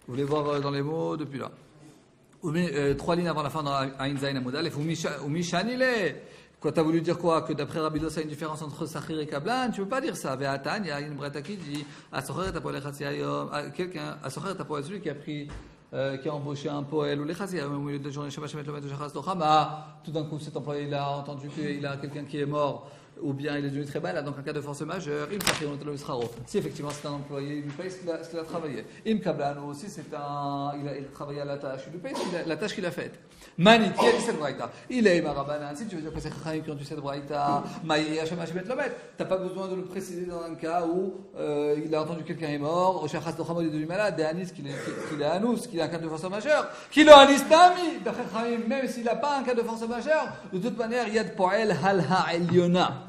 Vous voulez voir dans les mots depuis là. 3 lignes avant la fin dans Ain Zayin Amudal. Et Mishanile. Quand tu as voulu dire quoi? Que d'après Rabbi Dosa, il y a une différence entre Sahir et Kablan, tu ne peux pas dire ça. Ve'atan, il y a une braïta qui dit Asocher et Apoel Echatziayom. Quelqu'un, Asocher et Apoel, celui qui a embauché un poël ou les Echatziayom, au milieu de journée, Shabbat Shemet, Lomet, Shachas, Dochama. Tout d'un coup, cet employé, il a entendu qu'il a quelqu'un qui est mort, ou bien il est devenu très bas, là, donc un cas de force majeure, si effectivement c'est un employé, il lui paye ce qu'il a travaillé. Im Kablan aussi, il a travaillé à la tâche, il lui paye la tâche qu'il a faite. Mani, qui a dit cette braïta? Il est Marabanan, si tu veux dire que c'est Chachamim qui ont dit cette braïta, Maïe, Hashem, Hashem, Lomet, t'as pas besoin de le préciser dans un cas où il a entendu quelqu'un est mort, au Shachas Dochamo, il est devenu malade, des Anis, qu'il est Anous, qu'il a un cas de force majeure, qu'il a Anis Nami, d'après Chachamim, même s'il n'a pas un cas de force majeure, de toute manière, Yad Poel Hal Ha'Eliona.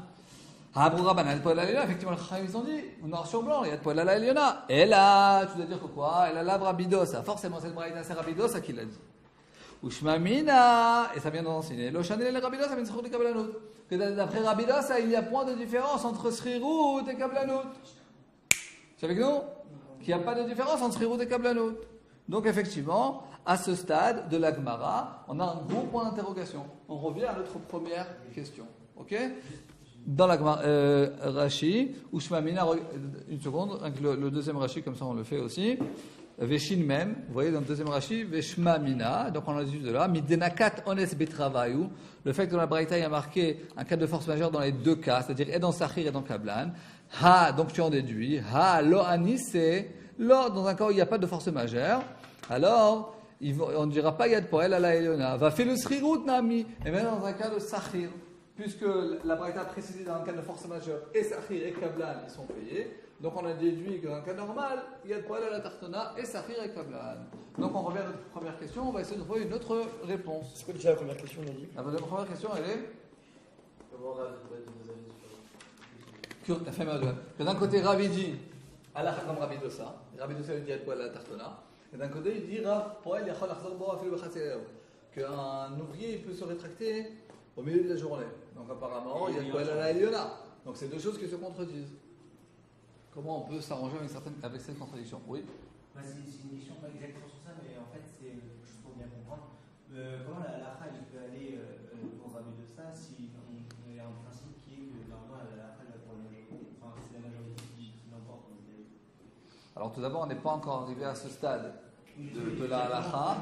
Effectivement, les Chachamim ils ont dit, noir sur blanc, Yad Poel Hal Ha'Eliona. Et là, tu dois dire que quoi? Elle a la Rabbi Dosa. Forcément, cette braïta, c'est Rabbi Dosa qui l'a dit. Ushmamina, et ça vient d'enseigner. Le chanel et Rabbi Dosa, c'est Kablanut. Que d'après Rabbi Dosa, il n'y a point de différence entre Srirut et Kablanut. C'est avec nous? Qu'il n'y a pas de différence entre Srirut et Kablanut. Donc, effectivement, à ce stade de la Gemara, on a un gros point d'interrogation. On revient à notre première question. Ok? Dans la Gemara, Rashi, Ushmamina, une seconde, avec le deuxième Rashi, comme ça on le fait aussi. Veshin même, vous voyez dans le deuxième Rashi, Veshma Mina, donc on a dit de là, Midenakat Ones Betravayu, le fait que dans la Braïta il y a marqué un cas de force majeure dans les deux cas, c'est-à-dire et dans Sahir et dans Kablan. Ha, donc tu en déduis, Ha, Lo Anis, c'est Lo, dans un cas où il n'y a pas de force majeure, alors on ne dira pas Yad Poel Ala Eliona, va faire le Srirut Nami, et même dans un cas de Sahir, puisque la Braïta a précisé dans un cas de force majeure, et Sahir et Kablan ils sont payés. Donc on a déduit que dans un cas normal, il y a de poil à la tartona et Sahir et Kablan. Donc on revient à notre première question, on va essayer de trouver une autre réponse. C'est quoi déjà la première question, on a dit? La première question, elle est Comment Rav peut être deux avis différents? que d'un côté Ravi dit Allah comme Rabbi Dosa, Rabbi Dosa lui dit il y a de poil à la tartona, et d'un côté il dit Rav poil yachol achzor bo afilu b'chatzi hayom, qu'un ouvrier il peut se rétracter au milieu de la journée. Donc apparemment il y a de poil à la Eliona. Donc c'est deux choses qui se contredisent. Comment on peut s'arranger avec cette contradiction? Oui. C'est une question pas exactement sur ça, mais en fait, c'est juste pour bien comprendre. Comment la halakha peut aller dans Rabbi Dosa si on a un principe qui est que normalement la halakha va pour la majorité, enfin c'est la majorité qui l'emporte. Alors tout d'abord, on n'est pas encore arrivé à ce stade de la halakha,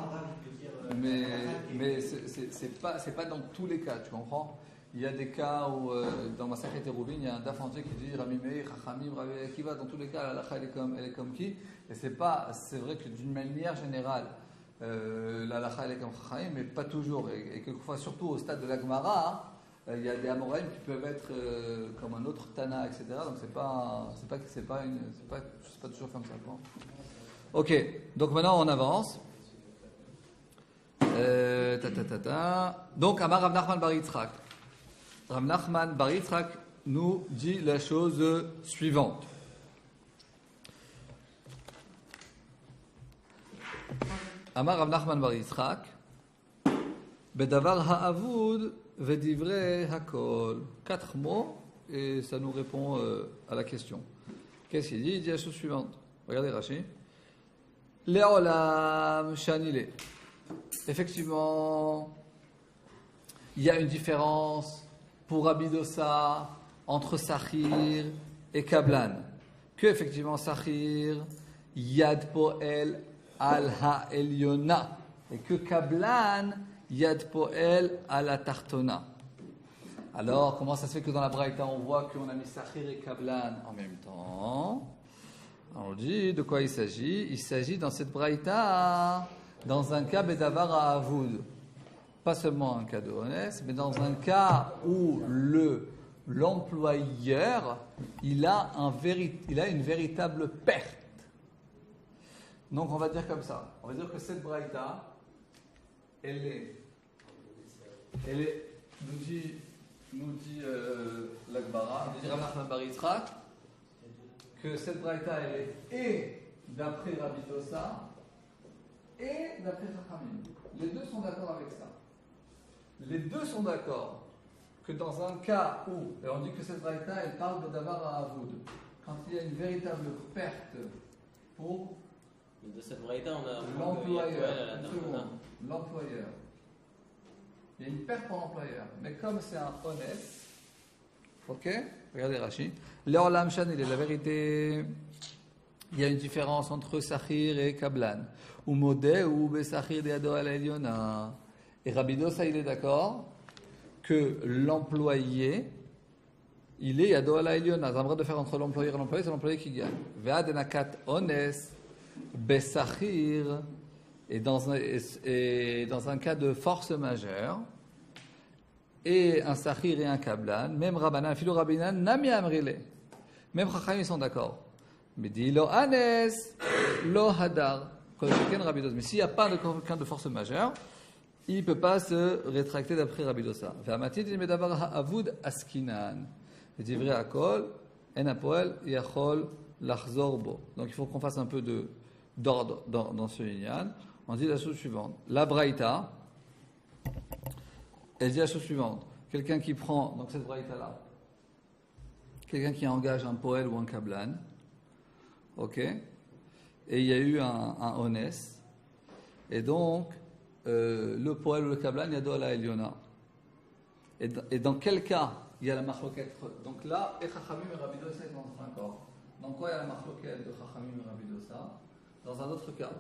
mais c'est pas dans tous les cas, tu comprends? Il y a des cas où, dans Masachet Eruvin, il y a un daf entier qui dit Rami Meir, Chachamim, Rabbi Akiva, dans tous les cas, la halakha elle est comme qui? Et c'est vrai que d'une manière générale, la halakha elle est comme Chachamim, mais pas toujours. Et quelquefois, surtout au stade de la Gemara, il y a des Amoraïm qui peuvent être comme un autre Tana, etc. Donc c'est pas toujours comme ça. Quoi. Ok, donc maintenant on avance. Donc Amar Rav Nachman bar Yitzchak. Rav Nachman bar Yitzchak nous dit la chose suivante. Amar Rav Nachman bar Yitzchak, Bedavar ha'avud vedivrei hakol. 4 mots et ça nous répond à la question. Qu'est-ce qu'il dit? Il dit la chose suivante. Regardez Rashi. Le'olam shanile. Effectivement, il y a une différence pour Rabbi Dosa entre Sachir et Kablan. Que effectivement Sachir, Yad Poel al ha'elyona. Et que Kablan, Yad Poel al ha'tartona. Alors, comment ça se fait que dans la Braïta, on voit qu'on a mis Sachir et Kablan en même temps? On dit de quoi il s'agit. Il s'agit dans cette Braïta, dans un cas Bedavar ha'avud. Pas seulement un cas de honnête, mais dans un cas où l'employeur, il a une véritable perte. Donc on va dire comme ça. On va dire que cette braïta, elle est nous dit l'Akbara, nous dit Rav Nachman bar Yitzchak, que cette braïta, elle est et d'après Rabbi Dosa et d'après Chachamim. Les deux sont d'accord avec ça. Les deux sont d'accord que dans un cas où, et on dit que cette braïta, elle parle de davar à avoud, quand il y a une véritable perte pour De cette braïta, on a l'employeur, l'employeur. Il y a une perte pour l'employeur, mais comme c'est un honnête, ok, regardez Rashi, l'Olam Shanil, la vérité, il y a une différence entre Sachir et Kablan, ou Modé ou Besachir de Ado al Eliona. Et Rabbi Dosa, il est d'accord que l'employé, il est Ado al Eliona. Ça a de faire entre l'employeur et l'employé, c'est l'employé qui gagne. Ve'adenakat ones Besachir, et dans un cas de force majeure, et un Sachir et un Kablan, même Rabbanan, Philo Rabbinan, Nami Amrile. Même Chachamim, ils sont d'accord. Mais dit lo anes, lo hadar. Mais s'il n'y a pas de quelqu'un de force majeure, il ne peut pas se rétracter d'après Rabbi Dosa. Donc il faut qu'on fasse un peu d'ordre dans ce lignan. On dit la chose suivante. La Braïta, elle dit la chose suivante. Quelqu'un qui prend, donc cette Braïta-là, quelqu'un qui engage un poël ou un kablan, ok, et il y a eu un onès, et donc le poël ou le kablan, il y a do la Eliona. Et dans quel cas il y a la marloquette? Donc là, et Chachamim et Rabbi Dosa sont en accord. Dans quoi il y a la marloquette de Chachamim et Rabbi Dosa? Dans un autre cas.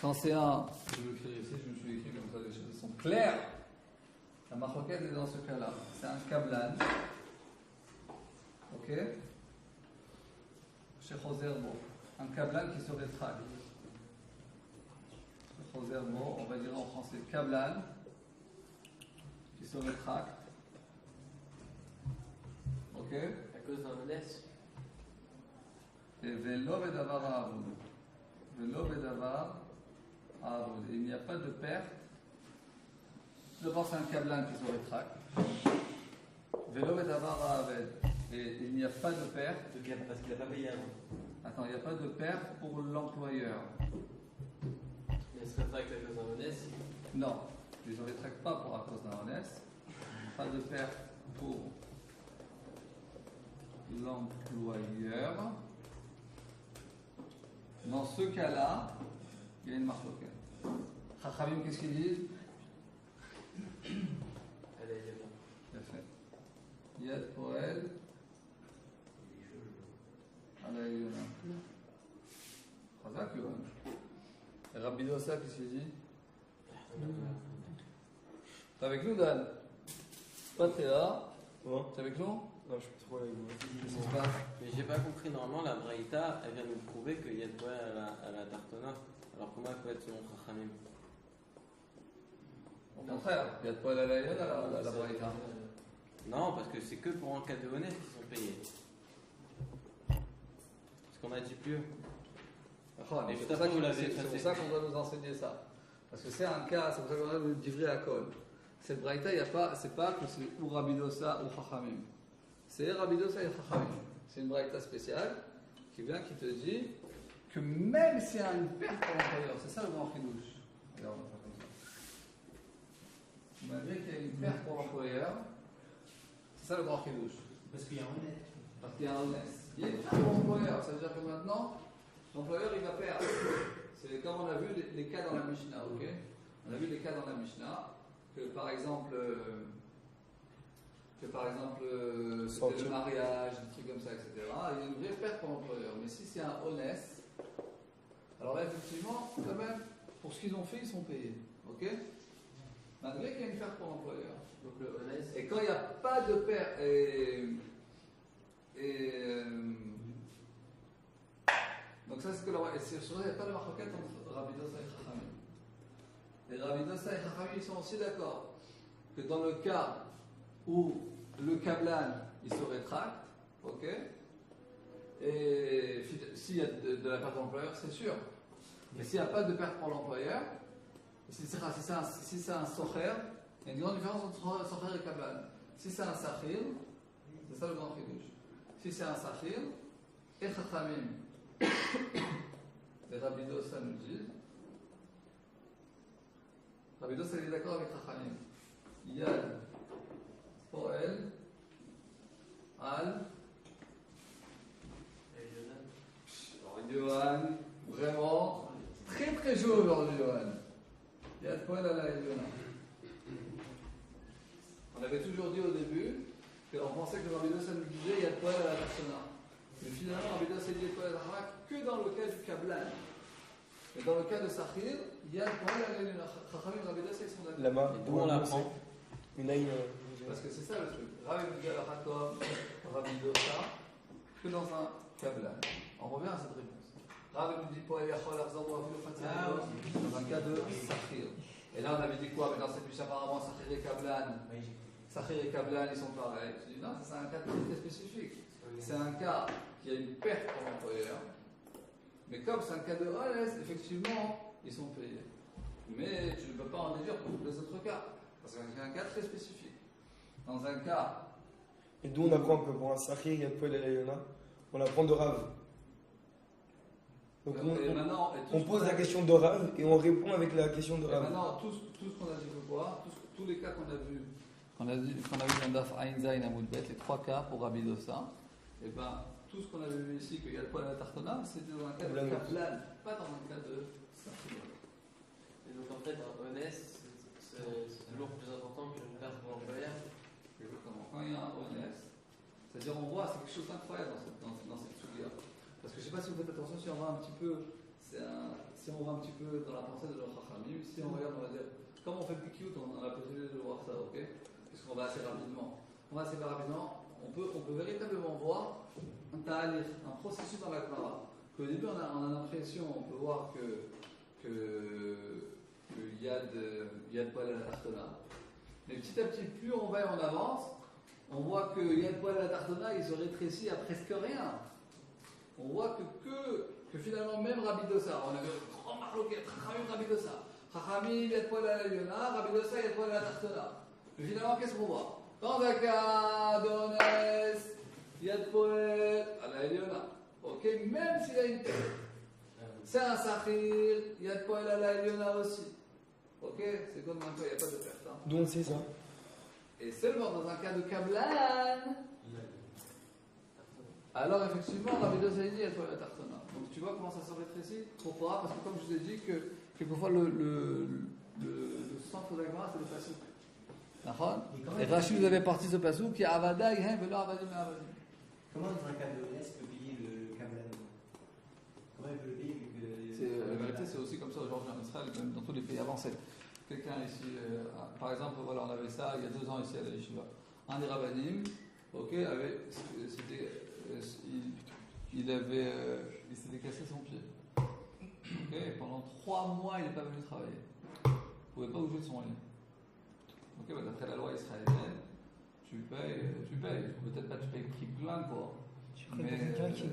Quand c'est un, je vais écrire ici, je me suis écrit comme ça, les choses sont claires. La marloquette est dans ce cas-là. C'est un kablan. Ok? Chez Chozerbo. Un kablan qui se rétracte. Chez Chozerbo, on va dire en français kablan qui se rétracte. Ok? À cause d'un menace. Et velo vedavar ha'avud. Velo vedavar ha'avud. Il n'y a pas de perte. D'abord, c'est un kablan qui se rétracte. Velo vedavar ha'aved. Et il n'y a pas de perte. Parce qu'il n'a pas payé avant. Attends, il n'y a pas de perte pour l'employeur. Il se rétracte à cause d'un menace. Non, ils ne rétractent pas à cause d'un honnête. Pas de perte pour l'employeur. Dans ce cas-là, il y a une marque locale. Chachamim, qu'est-ce qu'ils disent? Bien fait. Yad Poel Ala Eliona. Chazak, Yohan. Rabbi Dosa, qu'est-ce qu'il dit? T'es avec nous, Dan? Toi, t'es là? Comment? T'es avec nous? Non, je suis trop avec vous. Qu'est-ce qui se passe? Mais j'ai pas compris, normalement la Braïta, elle vient nous prouver qu'il y a de quoi à la Tartona. Alors comment elle peut être selon Chachamim? Au contraire, il y a de Poel Ala Eliona, la Braïta. Non, parce que c'est que pour un cas de honnête qu'ils sont payés. Ce qu'on a dit plus. C'est pour ça qu'on doit nous enseigner ça. Parce que c'est un cas, c'est pour ça qu'on doit nous livrer à Kol. Cette braïta, c'est pas que c'est ou Rabbi Dosa ou Chachamim. C'est Rabbi Dosa et Chachamim. C'est une braïta spéciale qui vient, qui te dit que même s'il y a une perte pour l'employeur, c'est ça le grand chidouche. Regarde, on va faire comme ça. Malgré qu'il y a une perte pour l'employeur, c'est ça le grand chidouche. Parce qu'il y a un honnête. Parce qu'il y a un honnête. Il y a une perte pour l'employeur, ça veut dire que maintenant, l'employeur il va perdre. C'est comme on a vu les cas dans la Mishnah, ok? On a vu les cas dans la Mishnah, que par exemple, c'était le mariage, des trucs comme ça, etc. Il y a une vraie perte pour l'employeur. Mais si c'est un honnête, alors là, effectivement, quand même, pour ce qu'ils ont fait, ils sont payés. Ok? Malgré qu'il y a une perte pour l'employeur. Donc le honnête. Et quand il n'y a pas de perte, donc ça, c'est que c'est sur ça, il n'y a pas de marquette entre Rabbi Dossa et Chachamim. Et Rabbi Dossa et Chachamim, ils sont aussi d'accord que dans le cas où le Kablan, il se rétracte, ok? Et s'il y a de la perte pour l'employeur, c'est sûr. Mais s'il n'y a pas de perte pour l'employeur, si c'est un socher, il y a une grande différence entre socher et Kablan. Si c'est un sachir, c'est ça le grand chidouche. Si c'est un sachir, et Chachamim, les Rabbi Dossa nous disent, Rabbi Dossa est d'accord avec Chachamim. Yad, Poel, Al, Johan, vraiment, très très chaud aujourd'hui, Johan. Yad Poel à la Yona. On avait toujours dit au début qu'on pensait que Rabbi Dossa nous disait Yad Poel à la Tarsona. Mais finalement, Rabbi Dossa dit Yad Poel à la Tarsona que dans le cas du Kablan. Mais dans le cas de Sachir, Yad Poel à la Yona. Chachamim Rabbi Dossa ils sont d'accord. Là-bas, Et d'où on l'apprend? Parce que c'est ça le truc. Rabbi Hakom, Rabbi Dossa, que dans un Kablan. On revient à cette réponse. Rabbi nous dit Poel Yachol Arzor dans un cas de Sachir. Et là on avait dit quoi? Mais dans cette mission apparemment Sachir et Kablan. Sachir et Kablan ils sont pareils. Je dis non, c'est un cas très, très spécifique. C'est un cas qui a une perte pour l'employeur. Mais comme c'est un cas de honnête, effectivement, ils sont payés. Mais tu ne peux pas en déduire pour tous les autres cas. Parce que c'est un cas très spécifique. Dans un cas. Et d'où on apprend que pour un Sahir, il y a de Poel et la Yona, on apprend de Rav. Donc on pose la question de Rav et on répond avec la question de Et Rav. maintenant, tout ce qu'on a dit le voir, tous les cas qu'on a vus dans Daf Ain Zayin Amud Bet, les trois cas pour Rabbi Dossa, et ben tout ce qu'on avait vu ici, qu'il y a le poil à la tartona, c'était dans un cas de Kablan, pas dans un cas de Sachir. Et donc en fait, un honnête, c'est toujours plus important que une perte pour l'employeur. Exactement. Quand il y a un honnête, c'est-à-dire on voit, c'est quelque chose d'incroyable dans cette soulière. Parce que je ne sais pas si vous faites attention, si on va un petit peu, si on va un petit peu dans la pensée de notre Chachamim, si on regarde, on va dire, comme on fait le PQ, on a la possibilité de voir ça, ok? Puisqu'on va assez rapidement. On peut véritablement voir un processus dans la Gemara. Qu'au début, on a l'impression, on peut voir que Yad Poel à la Tartona. Mais petit à petit, plus on va et on avance, on voit que Yad Poel à la Tartona, il se rétrécit à presque rien. On voit que finalement, même Rabbi Dossa, on avait un grand marloquet, Chachamim Rabbi Dossa. Chachamim Yad Poel à la Yona, Rabbi Dossa Yad Poel à la Tartona. Mais finalement, qu'est-ce qu'on voit? Dans un cas d'honnête, Yad Poel à la Yona. Ok, même s'il y a une perte. C'est un Sachir, Yad Poel à la Yona aussi. Ok, c'est comme un peu, il n'y a pas de perte. Hein. D'où on sait ça? Et seulement dans un cas de Kablan, alors effectivement, Rabbi Dossa dit Yad Poel à la Tartona. Donc tu vois comment ça se rétrécit? Pourquoi? Parce que comme je vous ai dit, que quelquefois le centre de la Gemara, c'est le passouk. Et Rachid nous avait parti ce passouk qui est Avada, Yhem, Velo Avadim, Avadim. Comment dans un cas de honnête peut payer le Kablan? Comment il peut le payer vu que. La vérité, c'est aussi comme ça aujourd'hui en Israël, même dans tous les pays avancés. Quelqu'un ici, par exemple, voilà, on avait ça il y a 2 ans ici à la Yeshiva. Un des rabbanim, ok, il s'était cassé son pied. Ok, et pendant 3 mois, il n'est pas venu travailler. Il ne pouvait pas bouger de son lit. Ok, bah, d'après la loi israélienne, tu payes. Peut-être pas tu payes le prix plein, quoi. Mais tu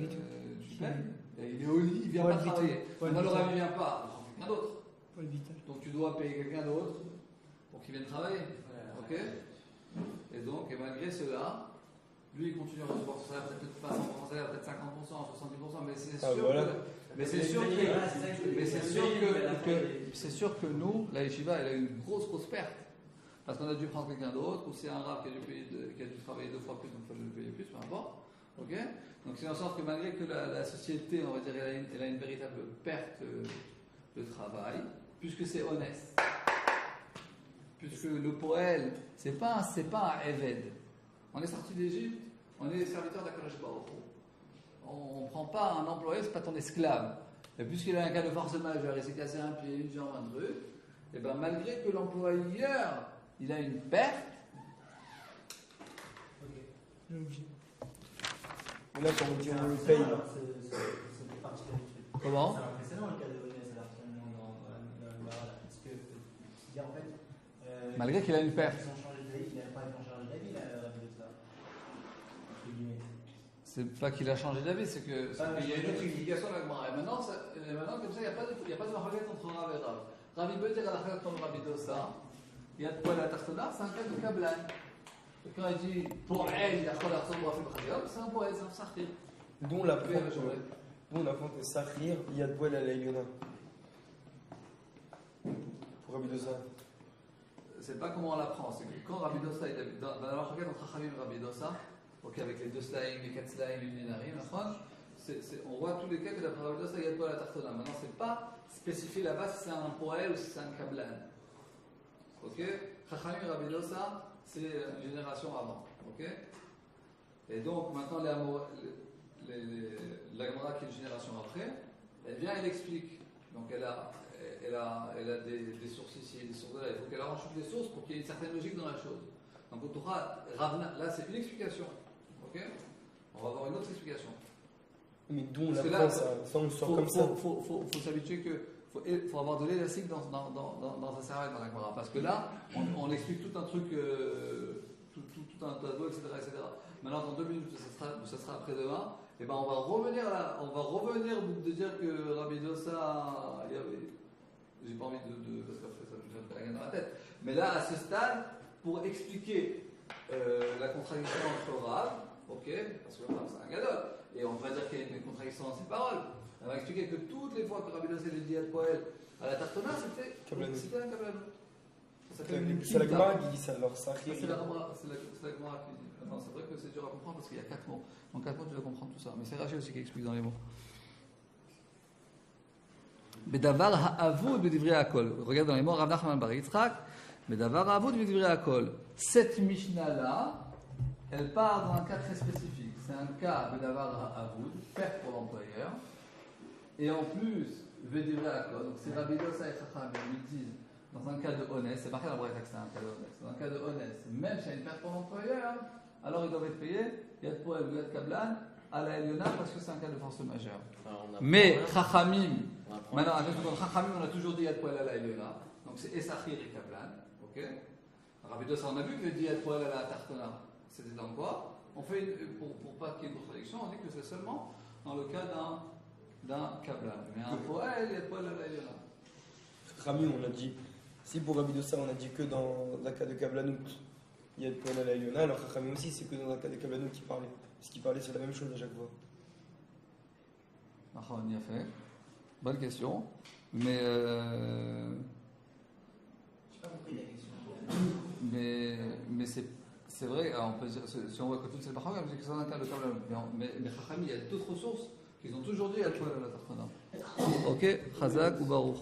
payes. Et il est au lit, il ne vient pas travailler. Maintenant, le rabbi ne vient pas, il quelqu'un d'autre. Donc tu dois payer quelqu'un d'autre pour qu'il vienne travailler. Ok. Et donc, et malgré cela, lui il continue à recevoir son salaire, peut-être pas 100% son salaire, peut-être 50%, 70%, mais c'est sûr voilà. c'est sûr que nous, la yeshiva, elle a eu une grosse perte. Parce qu'on a dû prendre quelqu'un d'autre, ou c'est un rab qui a dû travailler 2 fois plus, donc il faut le payer plus, peu importe. Okay, donc c'est en sorte que malgré que la société, on va dire, elle a une véritable perte de travail, puisque c'est honnête. Puisque le poël, c'est pas un Eved. On est sorti d'Égypte, on est serviteur d'Akadosh Baruch Hu. On ne prend pas un employé, c'est pas ton esclave. Et puisqu'il a un cas de force majeure, il s'est cassé un pied, une jambe, un truc, et ben malgré que l'employeur il a une perte. Mais là, quand on dit on le paye. Comment? C'est impressionnant le cas de Onès à l'artisanat dans le Bara. Parce que, en fait. Malgré qu'il a une perte. Ils ont changé d'avis, il n'a pas changé d'avis, de ça. C'est pas qu'il a changé d'avis, c'est qu'il y a une autre explication de la Gemara. Et maintenant, comme ça, il n'y a pas de marquette entre Rav et Rav. Rav, il peut dire à la fin comme Rabbi Dossa, il y a de quoi la tartana, c'est un cas de Kablan. Et quand il dit pour elle, il y a quoi la c'est un poète, c'est un sahir. D'où on apprend que Sahir, il y a de poil à la Yona. Pour Rabbi Dossa. C'est pas comment on l'apprend, c'est que quand Rabbi Dossa, dans la marquette entre Chachamim et Rabbi Dossa, ok, avec les 2 slaïm, les 4 slaïm, les minarim, on voit tous les cas que d'après Rabbi Dossa, il y a de poil à la tartana. Maintenant, c'est pas spécifié là-bas si c'est un poète ou si c'est un kablan. Ok, Chachamim et Rabbi Dossa, c'est une génération avant. Ok, et donc maintenant la Gemara qui est une génération après, elle vient, elle explique. Donc elle a des sources ici et des sources là. Il faut qu'elle arrange toutes les sources pour qu'il y ait une certaine logique dans la chose. Donc au Torah, Ravna, là c'est une explication. Ok, on va avoir une autre explication. Mais d'où on apprend ça? Ça on sort comme ça. Faut s'habituer que faut avoir de l'élastique dans sa cervelle dans la Gemara, parce que là on explique tout un truc, tout un tableau, etc., etc. Maintenant dans 2 minutes, ça sera après-demain, et ben on va revenir de dire que Rabbi Dossa, j'ai pas envie de parce qu'après ça me fait la gaine dans la tête, mais là à ce stade pour expliquer la contradiction entre Rav, ok, parce que Rav c'est un gadol, et on va dire qu'il y a une contradiction dans ses paroles. On va expliquer que toutes les fois que Rabbi Dossa le dit à Poël à la tartana, c'était un kabbalah. C'est la Gemara qui dit ça, alors Sahir. C'est la Gemara qui dit. Non, c'est vrai que c'est dur à comprendre parce qu'il y a 4 mots. En 4 mots, tu dois comprendre tout ça. Mais c'est Rachid aussi qui explique dans les mots. Bedavar ha'avud b'divrei hakol. Regarde dans les mots, Rav Nachman bar Yitzchak. Bedavar ha'avud b'divrei hakol. Cette Mishnah-là, elle part dans un cas très spécifique. C'est un cas Bedavar ha'avud, perte pour l'employeur. Et en plus, b'divrei hakol. Donc c'est Rabbi Dossa et Chachamim ils disent dans un cas de honnête, c'est marqué dans la Braïta que c'est un cas de honnête. Dans un cas de honnête, même s'il y a une perte pour l'employeur, alors ils doivent être payés. Il y a de poël ou il y a de kablan à la Eliona parce que c'est un cas de force majeure. Mais Chachamim, maintenant, dans Chachamim, on a toujours dit il y a de poël à la Eliona. Donc c'est Esachir et kablan. Ok. Rabbi Dossa, on a vu que dit il y a de poël à la Tartona. C'était dans quoi? On fait, pour pas qu'il y ait une contradiction, on dit que c'est seulement dans le cas d'un kablan. Mais un poël, il y a de poël à la Eliona. Chachamim, on a dit. Si pour Rabbi Dossa, on a dit que dans un cas de Kablanout, il y a de poil à la Yona, alors Chachamim aussi, c'est que dans un cas de Kablanout qui parlait. Parce qu'il parlait sur la même chose à chaque fois. On y a fait. Bonne question. Mais. J'ai pas compris la question. Mais c'est vrai, on peut dire, si on voit que toutes ces Chachamim, c'est que c'est un cas de Kablanout. Mais Chachamim, il y a d'autres sources qu'ils ont toujours dit à poil à la Tartana. Ok, Chazak ou Baruch.